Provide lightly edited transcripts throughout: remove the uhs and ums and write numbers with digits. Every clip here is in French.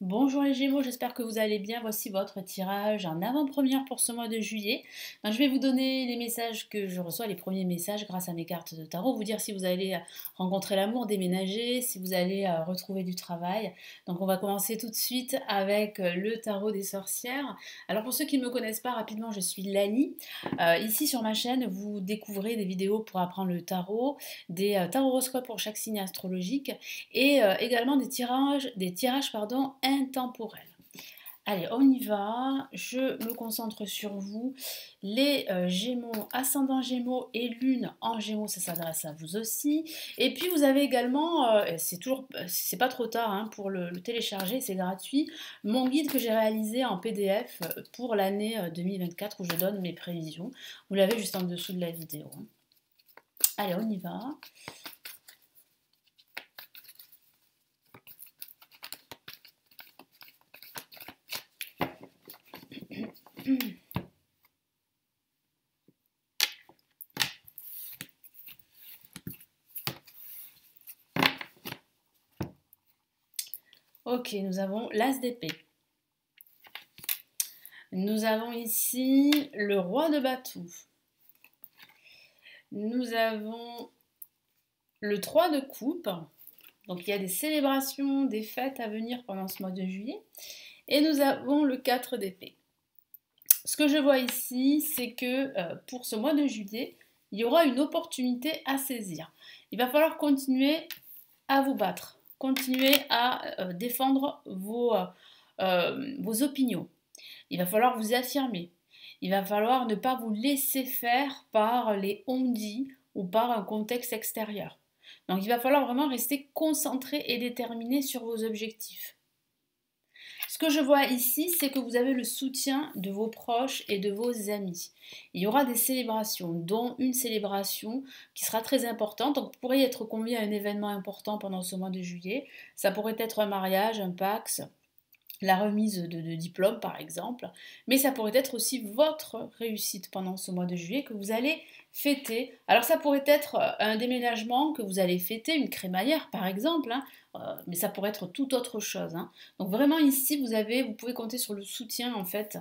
Bonjour les Gémeaux, j'espère que vous allez bien. Voici votre tirage en avant-première pour ce mois de juillet. Je vais vous donner les messages que je reçois, les premiers messages grâce à mes cartes de tarot, vous dire si vous allez rencontrer l'amour, déménager, si vous allez retrouver du travail. Donc on va commencer tout de suite avec le tarot des sorcières. Alors pour ceux qui ne me connaissent pas rapidement, je suis Lani. Ici sur ma chaîne, vous découvrez des vidéos pour apprendre le tarot, des tarot-horoscopes pour chaque signe astrologique et également des tirages pardon, intemporels. Allez, on y va. Je me concentre sur vous. Les Gémeaux, ascendant Gémeaux et Lune en Gémeaux, ça s'adresse à vous aussi. Et puis vous avez également, c'est pas trop tard hein, pour le télécharger, c'est gratuit, mon guide que j'ai réalisé en PDF pour l'année 2024 où je donne mes prévisions. Vous l'avez juste en dessous de la vidéo. Allez, on y va. Ok, nous avons l'As d'épée. Nous avons ici le roi de bâton. Nous avons le 3 de coupe. Donc il y a des célébrations, des fêtes à venir pendant ce mois de juillet. Et nous avons le 4 d'épée. Ce que je vois ici, c'est que pour ce mois de juillet, il y aura une opportunité à saisir. Il va falloir continuer à vous battre, continuer à défendre vos opinions. Il va falloir vous affirmer. Il va falloir ne pas vous laisser faire par les on-dit ou par un contexte extérieur. Donc il va falloir vraiment rester concentré et déterminé sur vos objectifs. Ce que je vois ici, c'est que vous avez le soutien de vos proches et de vos amis. Il y aura des célébrations, dont une célébration qui sera très importante. Donc vous pourriez être convié à un événement important pendant ce mois de juillet. Ça pourrait être un mariage, un Pacs, la remise de diplôme par exemple, mais ça pourrait être aussi votre réussite pendant ce mois de juillet que vous allez fêter. Alors ça pourrait être un déménagement que vous allez fêter, une crémaillère par exemple, hein, mais ça pourrait être tout autre chose. Hein. Donc vraiment ici vous pouvez compter sur le soutien en fait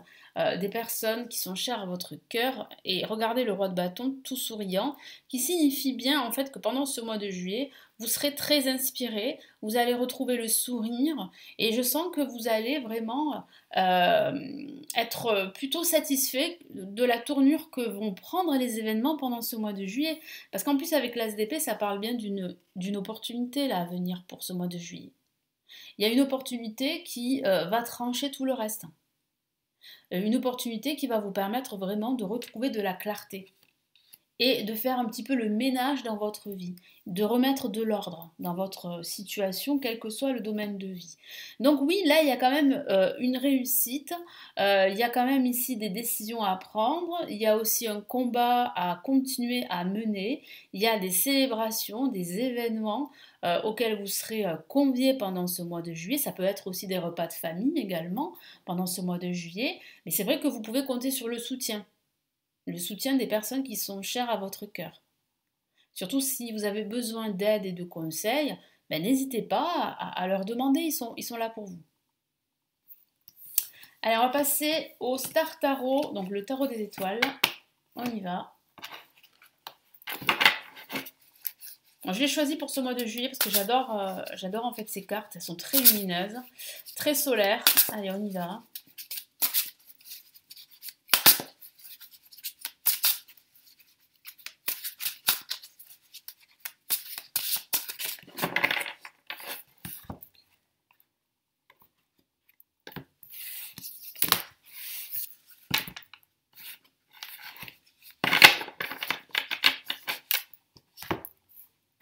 des personnes qui sont chères à votre cœur et regardez le roi de bâton tout souriant, qui signifie bien en fait que pendant ce mois de juillet vous serez très inspiré, vous allez retrouver le sourire et je sens que vous allez vraiment être plutôt satisfait de la tournure que vont prendre les événements pendant ce mois de juillet. Parce qu'en plus, avec l'As d'épée, ça parle bien d'une opportunité là, à venir pour ce mois de juillet. Il y a une opportunité qui va trancher tout le reste. Une opportunité qui va vous permettre vraiment de retrouver de la clarté et de faire un petit peu le ménage dans votre vie, de remettre de l'ordre dans votre situation, quel que soit le domaine de vie. Donc oui, là, il y a quand même une réussite, il y a quand même ici des décisions à prendre, il y a aussi un combat à continuer à mener, il y a des célébrations, des événements auxquels vous serez conviés pendant ce mois de juillet, ça peut être aussi des repas de famille également pendant ce mois de juillet, mais c'est vrai que vous pouvez compter sur le soutien des personnes qui sont chères à votre cœur. Surtout si vous avez besoin d'aide et de conseils, ben, n'hésitez pas à leur demander, ils sont là pour vous. Allez, on va passer au Star Tarot, donc le tarot des étoiles. On y va. Bon, je l'ai choisi pour ce mois de juillet parce que j'adore en fait ces cartes. Elles sont très lumineuses, très solaires. Allez, on y va.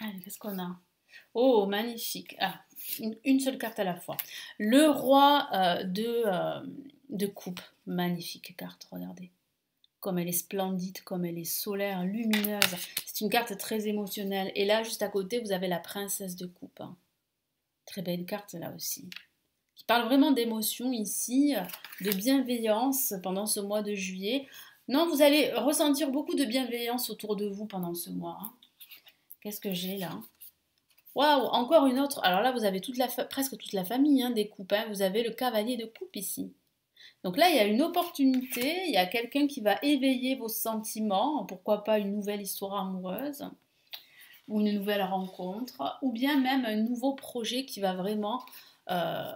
Allez, qu'est-ce qu'on a? Oh, magnifique. Ah, une seule carte à la fois. Le roi de coupe. Magnifique carte, regardez. Comme elle est splendide, comme elle est solaire, lumineuse. C'est une carte très émotionnelle. Et là, juste à côté, vous avez la princesse de coupe. Hein. Très belle carte là aussi. Qui parle vraiment d'émotion ici, de bienveillance pendant ce mois de juillet. Non, vous allez ressentir beaucoup de bienveillance autour de vous pendant ce mois. Hein. Qu'est-ce que j'ai là? Waouh, encore une autre. Alors là, vous avez presque toute la famille, hein, des coupes, hein. Vous avez le cavalier de coupe ici. Donc là, il y a une opportunité, il y a quelqu'un qui va éveiller vos sentiments, pourquoi pas une nouvelle histoire amoureuse, ou une nouvelle rencontre, ou bien même un nouveau projet qui va vraiment euh,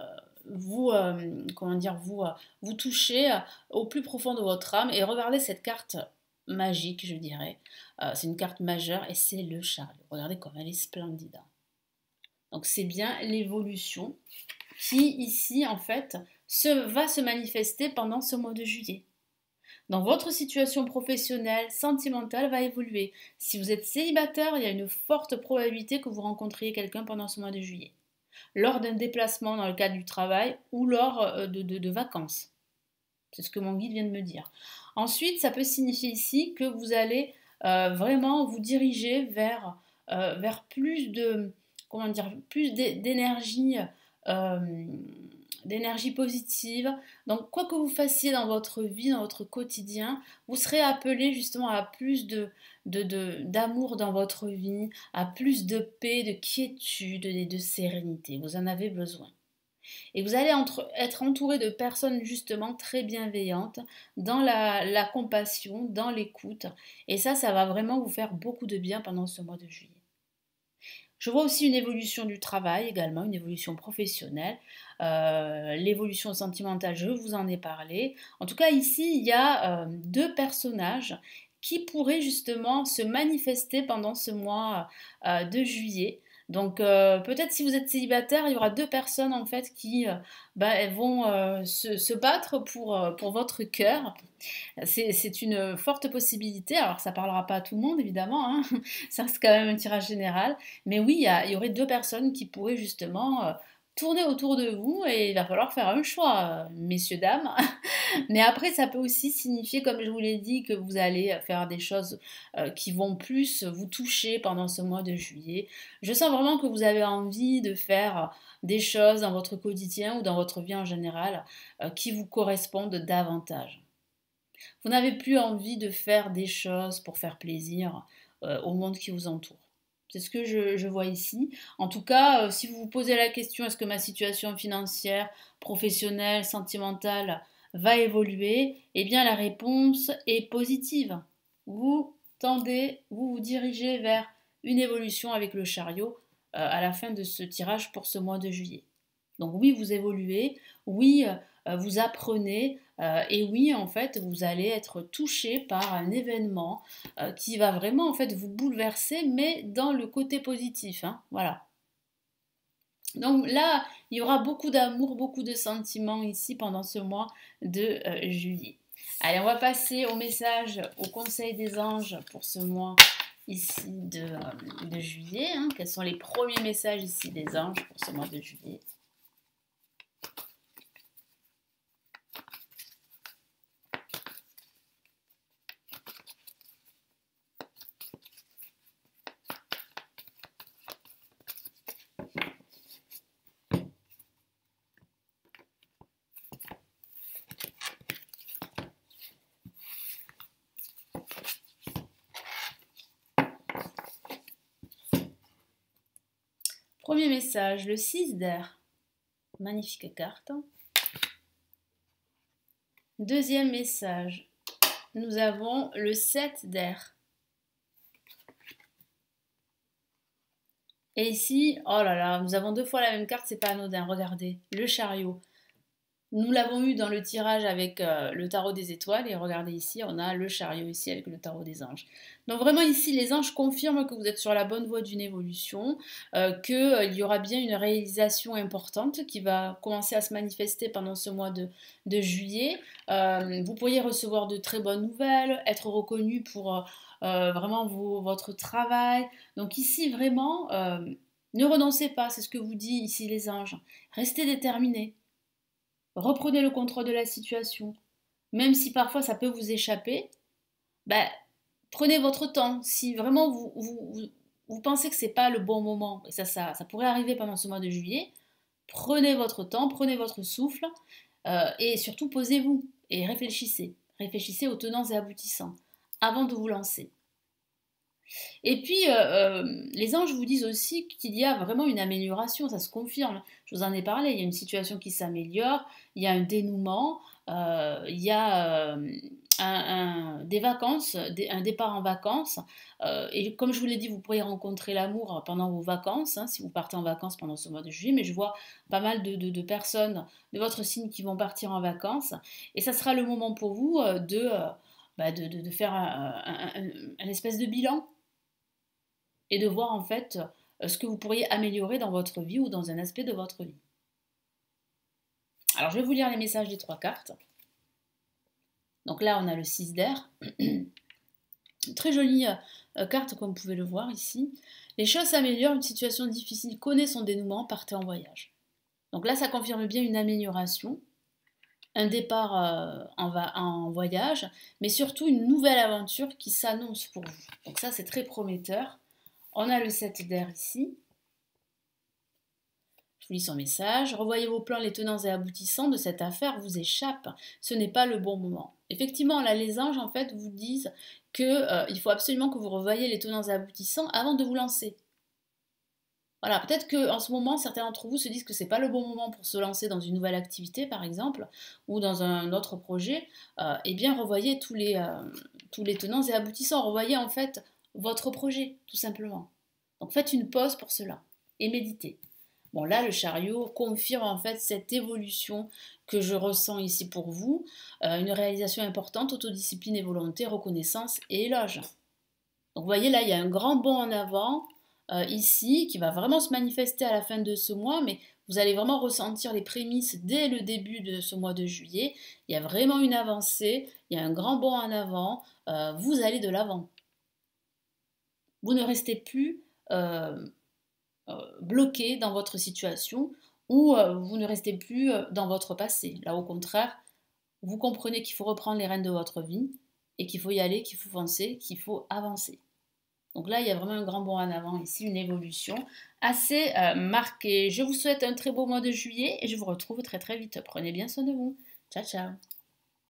comment dire, vous toucher au plus profond de votre âme. Et regardez cette carte magique, je dirais. C'est une carte majeure et c'est le chariot. Regardez comme elle est splendide. Donc c'est bien l'évolution qui ici en fait va se manifester pendant ce mois de juillet. Donc votre situation professionnelle, sentimentale va évoluer. Si vous êtes célibataire, il y a une forte probabilité que vous rencontriez quelqu'un pendant ce mois de juillet, lors d'un déplacement dans le cadre du travail ou lors de vacances. C'est ce que mon guide vient de me dire. Ensuite, ça peut signifier ici que vous allez vraiment vous diriger vers plus de, comment dire, plus d'énergie, euh, d'énergie positive. Donc, quoi que vous fassiez dans votre vie, dans votre quotidien, vous serez appelé justement à plus d'amour dans votre vie, à plus de paix, de quiétude et de sérénité. Vous en avez besoin. Et vous allez être entouré de personnes justement très bienveillantes, dans la compassion, dans l'écoute. Et ça va vraiment vous faire beaucoup de bien pendant ce mois de juillet. Je vois aussi une évolution du travail également, une évolution professionnelle. L'évolution sentimentale, je vous en ai parlé. En tout cas, ici, il y a deux personnages qui pourraient justement se manifester pendant ce mois de juillet. Donc peut-être si vous êtes célibataire, il y aura deux personnes en fait qui elles vont se battre pour votre cœur. C'est une forte possibilité. Alors, ça ne parlera pas à tout le monde, évidemment, hein. Ça reste quand même un tirage général. Mais oui, il y aurait deux personnes qui pourraient justement tourner autour de vous et il va falloir faire un choix, messieurs, dames. Mais après, ça peut aussi signifier, comme je vous l'ai dit, que vous allez faire des choses qui vont plus vous toucher pendant ce mois de juillet. Je sens vraiment que vous avez envie de faire des choses dans votre quotidien ou dans votre vie en général qui vous correspondent davantage. Vous n'avez plus envie de faire des choses pour faire plaisir au monde qui vous entoure. C'est ce que je vois ici. En tout cas, si vous vous posez la question, est-ce que ma situation financière, professionnelle, sentimentale va évoluer? Eh bien, la réponse est positive. Vous vous dirigez vers une évolution avec le chariot à la fin de ce tirage pour ce mois de juillet. Donc oui, vous évoluez, oui, vous apprenez, et oui, en fait, vous allez être touché par un événement qui va vraiment en fait vous bouleverser, mais dans le côté positif, hein, voilà. Donc là, il y aura beaucoup d'amour, beaucoup de sentiments ici pendant ce mois de juillet. Allez, on va passer au message, au conseil des anges pour ce mois ici de juillet, hein. Quels sont les premiers messages ici des anges pour ce mois de juillet? Premier message, le 6 d'air. Magnifique carte. Deuxième message, nous avons le 7 d'air. Et ici, oh là là, nous avons deux fois la même carte, c'est pas anodin, regardez, le chariot. Nous l'avons eu dans le tirage avec le tarot des étoiles et regardez ici, on a le chariot ici avec le tarot des anges. Donc vraiment ici, les anges confirment que vous êtes sur la bonne voie d'une évolution, qu'il y aura bien une réalisation importante qui va commencer à se manifester pendant ce mois de juillet. Vous pourriez recevoir de très bonnes nouvelles, être reconnu pour vraiment votre travail. Donc ici, vraiment, ne renoncez pas, c'est ce que vous dit ici les anges. Restez déterminés. Reprenez le contrôle de la situation. Même si parfois ça peut vous échapper, bah, prenez votre temps. Si vraiment vous pensez que ce n'est pas le bon moment, et ça pourrait arriver pendant ce mois de juillet, prenez votre temps, prenez votre souffle, et surtout posez-vous et réfléchissez. Réfléchissez aux tenants et aboutissants avant de vous lancer. Et puis, les anges vous disent aussi qu'il y a vraiment une amélioration, ça se confirme. Je vous en ai parlé, il y a une situation qui s'améliore, il y a un dénouement, il y a des vacances, un départ en vacances. Et comme je vous l'ai dit, vous pourriez rencontrer l'amour pendant vos vacances, hein, si vous partez en vacances pendant ce mois de juillet. Mais je vois pas mal de personnes de votre signe qui vont partir en vacances. Et ça sera le moment pour vous de faire un espèce de bilan et de voir en fait ce que vous pourriez améliorer dans votre vie ou dans un aspect de votre vie. Alors je vais vous lire les messages des 3 cartes. Donc là on a le 6 d'air. Très jolie carte comme vous pouvez le voir ici. Les choses s'améliorent, une situation difficile connaît son dénouement, partez en voyage. Donc là ça confirme bien une amélioration, un départ en voyage, mais surtout une nouvelle aventure qui s'annonce pour vous. Donc ça c'est très prometteur. On a le 7 d'air ici. Je vous lis son message. Revoyez vos plans, les tenants et aboutissants de cette affaire vous échappent. Ce n'est pas le bon moment. Effectivement, là, les anges, en fait, vous disent qu'il faut absolument que vous revoyiez les tenants et aboutissants avant de vous lancer. Voilà, peut-être qu'en ce moment, certains d'entre vous se disent que ce n'est pas le bon moment pour se lancer dans une nouvelle activité, par exemple, ou dans un autre projet. Eh bien, revoyez tous les tenants et aboutissants. Revoyez, en fait, votre projet, tout simplement. Donc, faites une pause pour cela et méditez. Bon, là, le chariot confirme en fait cette évolution que je ressens ici pour vous. Une réalisation importante, autodiscipline et volonté, reconnaissance et éloge. Donc, vous voyez, là, il y a un grand bond en avant ici qui va vraiment se manifester à la fin de ce mois, mais vous allez vraiment ressentir les prémices dès le début de ce mois de juillet. Il y a vraiment une avancée, il y a un grand bond en avant. Vous allez de l'avant. Vous ne restez plus bloqué dans votre situation ou vous ne restez plus dans votre passé. Là, au contraire, vous comprenez qu'il faut reprendre les rênes de votre vie et qu'il faut y aller, qu'il faut foncer, qu'il faut avancer. Donc là, il y a vraiment un grand bond en avant ici, une évolution assez marquée. Je vous souhaite un très beau mois de juillet et je vous retrouve très très vite. Prenez bien soin de vous. Ciao, ciao.